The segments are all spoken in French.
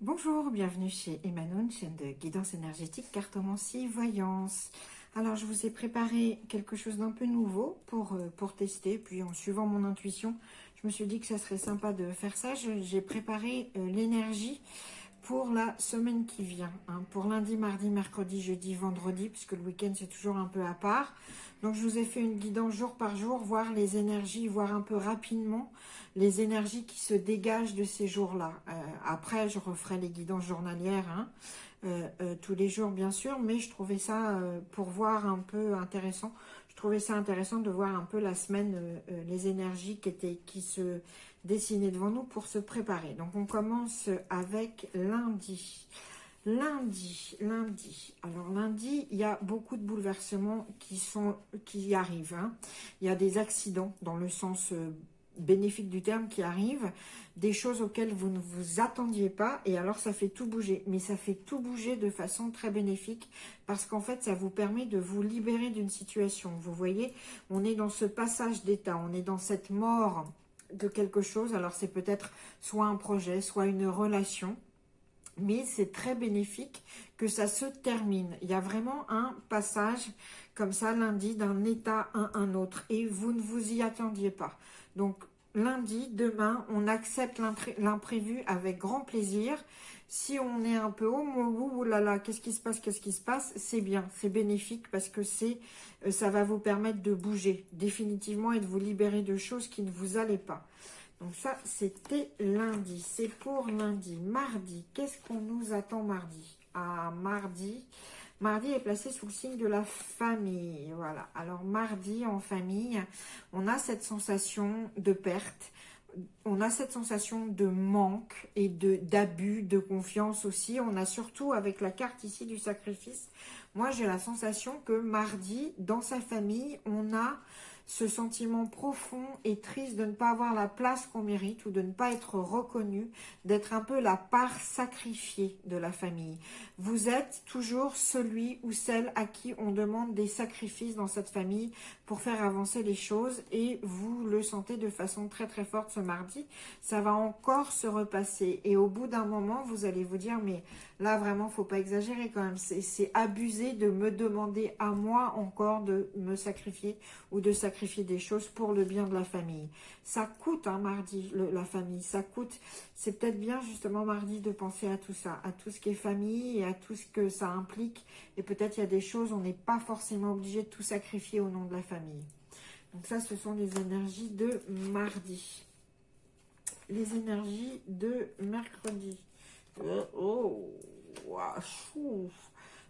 Bonjour, bienvenue chez Emmanuel, chaîne de guidance énergétique, cartomancie, voyance. Alors, je vous ai préparé quelque chose d'un peu nouveau pour tester. Puis, en suivant mon intuition, je me suis dit que ça serait sympa de faire ça. J'ai préparé l'énergie pour la semaine qui vient, hein, pour lundi, mardi, mercredi, jeudi, vendredi, puisque le week-end c'est toujours un peu à part. Donc je vous ai fait une guidance jour par jour, voir les énergies, voir un peu rapidement les énergies qui se dégagent de ces jours-là. Après, je referai les guidances journalières, hein, tous les jours bien sûr, mais je trouvais ça pour voir un peu intéressant. Je trouvais ça intéressant de voir un peu la semaine, les énergies qui se dessinaient devant nous pour se préparer. Donc on commence avec lundi. Lundi. Alors lundi, il y a beaucoup de bouleversements qui arrivent, hein. Il y a des accidents dans le sens bénéfique du terme qui arrivent, des choses auxquelles vous ne vous attendiez pas, et alors ça fait tout bouger. Mais ça fait tout bouger de façon très bénéfique, parce qu'en fait, ça vous permet de vous libérer d'une situation. Vous voyez, on est dans ce passage d'état, on est dans cette mort de quelque chose. Alors c'est peut-être soit un projet, soit une relation, mais c'est très bénéfique que ça se termine. Il y a vraiment un passage comme ça lundi d'un état à un autre, et vous ne vous y attendiez pas. Donc lundi, demain, on accepte l'imprévu avec grand plaisir. Si on est un peu oh là là, qu'est-ce qui se passe, c'est bien, c'est bénéfique, parce que ça va vous permettre de bouger définitivement et de vous libérer de choses qui ne vous allaient pas. Donc ça, c'était lundi. C'est pour lundi. Mardi, qu'est-ce qu'on nous attend mardi? Ah, mardi. Mardi est placé sous le signe de la famille. Voilà. Alors mardi, en famille, on a cette sensation de perte. On a cette sensation de manque et d'abus de confiance aussi. On a surtout, avec la carte ici du sacrifice, moi j'ai la sensation que mardi, dans sa famille, on a ce sentiment profond et triste de ne pas avoir la place qu'on mérite, ou de ne pas être reconnu, d'être un peu la part sacrifiée de la famille. Vous êtes toujours celui ou celle à qui on demande des sacrifices dans cette famille pour faire avancer les choses, et vous le sentez de façon très très forte ce mardi. Ça va encore se repasser, et au bout d'un moment, vous allez vous dire, mais là vraiment, faut pas exagérer quand même, c'est abusé de me demander à moi encore de me sacrifier, ou de sacrifier des choses pour le bien de la famille. Ça coûte, hein, mardi, la famille, ça coûte. C'est peut-être bien justement mardi de penser à tout ça, à tout ce qui est famille et à tout ce que ça implique. Et peut-être il y a des choses, on n'est pas forcément obligé de tout sacrifier au nom de la famille. Donc ça, ce sont les énergies de mardi. Les énergies de mercredi. Chou.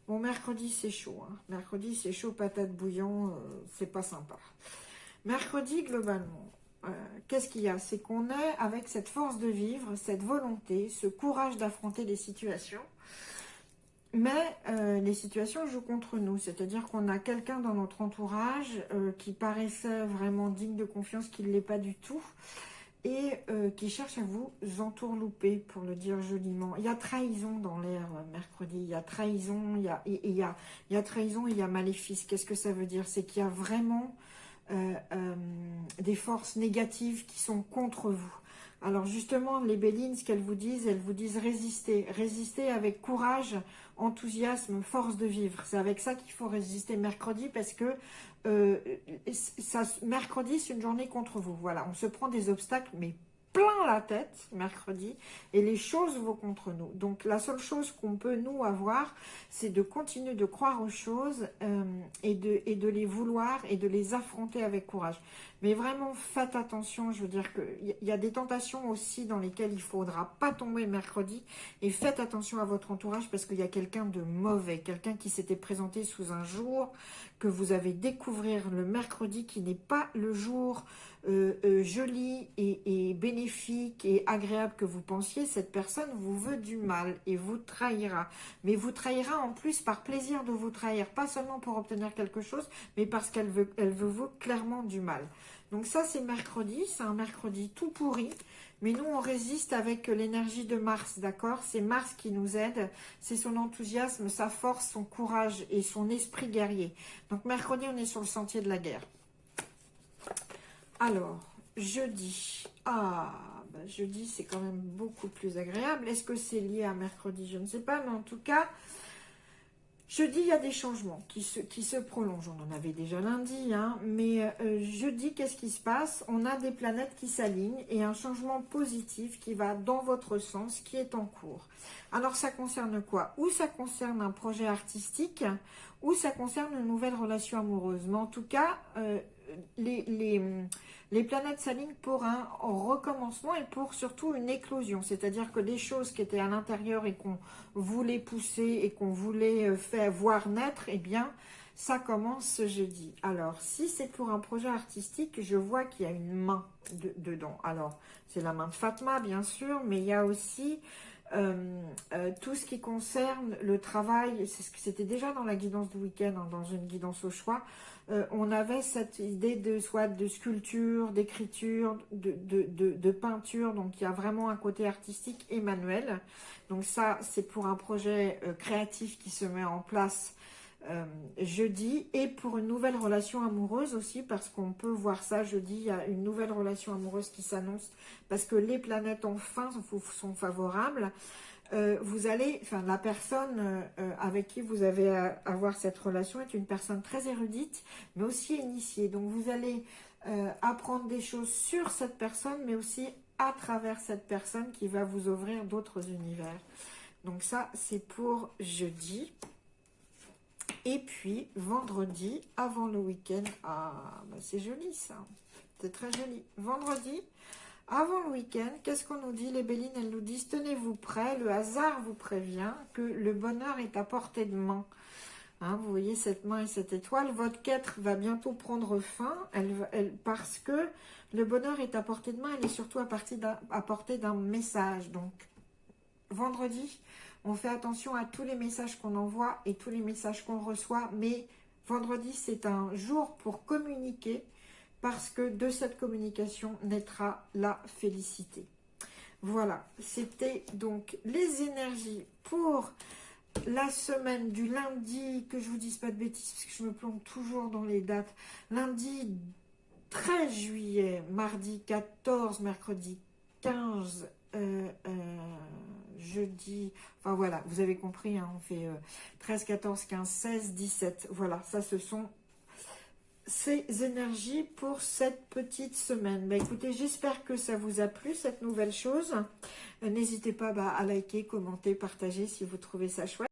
Bon, mercredi, c'est chaud, hein. Mercredi, c'est chaud, patate bouillon, c'est pas sympa. Mercredi, globalement, qu'est-ce qu'il y a? C'est qu'on est avec cette force de vivre, cette volonté, ce courage d'affronter les situations. Mais les situations jouent contre nous, c'est-à-dire qu'on a quelqu'un dans notre entourage qui paraissait vraiment digne de confiance, qui ne l'est pas du tout, et qui cherche à vous entourlouper, pour le dire joliment. Il y a trahison dans l'air mercredi, il y a trahison, il y a trahison et il y a maléfice. Qu'est-ce que ça veut dire? C'est qu'il y a vraiment des forces négatives qui sont contre vous. Alors justement, les Bélines, ce qu'elles vous disent résister. Résister avec courage, enthousiasme, force de vivre. C'est avec ça qu'il faut résister mercredi, parce que mercredi, c'est une journée contre vous. Voilà, on se prend des obstacles, mais plein la tête mercredi, et les choses vont contre nous. Donc la seule chose qu'on peut nous avoir, c'est de continuer de croire aux choses et de les vouloir et de les affronter avec courage. Mais vraiment, faites attention. Je veux dire qu'il y a des tentations aussi dans lesquelles il ne faudra pas tomber mercredi, et faites attention à votre entourage, parce qu'il y a quelqu'un de mauvais, quelqu'un qui s'était présenté sous un jour que vous avez découvrir le mercredi, qui n'est pas le jour joli et bénéfique et agréable que vous pensiez. Cette personne vous veut du mal et vous trahira. Mais vous trahira en plus par plaisir de vous trahir, pas seulement pour obtenir quelque chose, mais parce qu'elle veut vous clairement du mal. Donc ça, c'est mercredi, c'est un mercredi tout pourri. Mais nous, on résiste avec l'énergie de Mars, d'accord? C'est Mars qui nous aide, c'est son enthousiasme, sa force, son courage et son esprit guerrier. Donc mercredi, on est sur le sentier de la guerre. Alors, jeudi. Ah, bah jeudi, c'est quand même beaucoup plus agréable. Est-ce que c'est lié à mercredi? Je ne sais pas, mais en tout cas, jeudi, il y a des changements qui se prolongent. On en avait déjà lundi, hein, mais jeudi, qu'est-ce qui se passe? On a des planètes qui s'alignent et un changement positif qui va dans votre sens, qui est en cours. Alors, ça concerne quoi? Ou ça concerne un projet artistique, ou ça concerne une nouvelle relation amoureuse. Mais en tout cas, les planètes s'alignent pour un recommencement et pour surtout une éclosion. C'est-à-dire que des choses qui étaient à l'intérieur et qu'on voulait pousser et qu'on voulait faire voir naître, eh bien, ça commence ce jeudi. Alors, si c'est pour un projet artistique, je vois qu'il y a une main dedans. Alors, c'est la main de Fatma, bien sûr, mais il y a aussi tout ce qui concerne le travail. C'était déjà dans la guidance du week-end, hein, dans une guidance au choix. On avait cette idée de soit de sculpture, d'écriture, de peinture. Donc, il y a vraiment un côté artistique et manuel. Donc, ça, c'est pour un projet créatif qui se met en place jeudi, et pour une nouvelle relation amoureuse aussi, parce qu'on peut voir ça jeudi, il y a une nouvelle relation amoureuse qui s'annonce, parce que les planètes enfin sont favorables. Vous allez, enfin la personne avec qui vous avez à avoir cette relation est une personne très érudite, mais aussi initiée. Donc vous allez apprendre des choses sur cette personne, mais aussi à travers cette personne qui va vous ouvrir d'autres univers. Donc ça, c'est pour jeudi. Et puis, vendredi, avant le week-end, ah, bah c'est joli ça, c'est très joli. Vendredi, avant le week-end, qu'est-ce qu'on nous dit? Les Bélines, elles nous disent, tenez-vous prêts, le hasard vous prévient que le bonheur est à portée de main. Hein, vous voyez cette main et cette étoile, votre quête va bientôt prendre fin, parce que le bonheur est à portée de main, elle est surtout à portée d'un message. Donc, vendredi, on fait attention à tous les messages qu'on envoie et tous les messages qu'on reçoit, mais vendredi, c'est un jour pour communiquer, parce que de cette communication naîtra la félicité. Voilà, c'était donc les énergies pour la semaine du lundi, que je vous dise pas de bêtises, parce que je me plante toujours dans les dates, lundi 13 juillet, mardi 14, mercredi 15, jeudi, enfin voilà, vous avez compris, hein, on fait 13, 14, 15, 16, 17, voilà, ça ce sont ces énergies pour cette petite semaine. Bah, écoutez, j'espère que ça vous a plu, cette nouvelle chose. N'hésitez pas à liker, commenter, partager si vous trouvez ça chouette.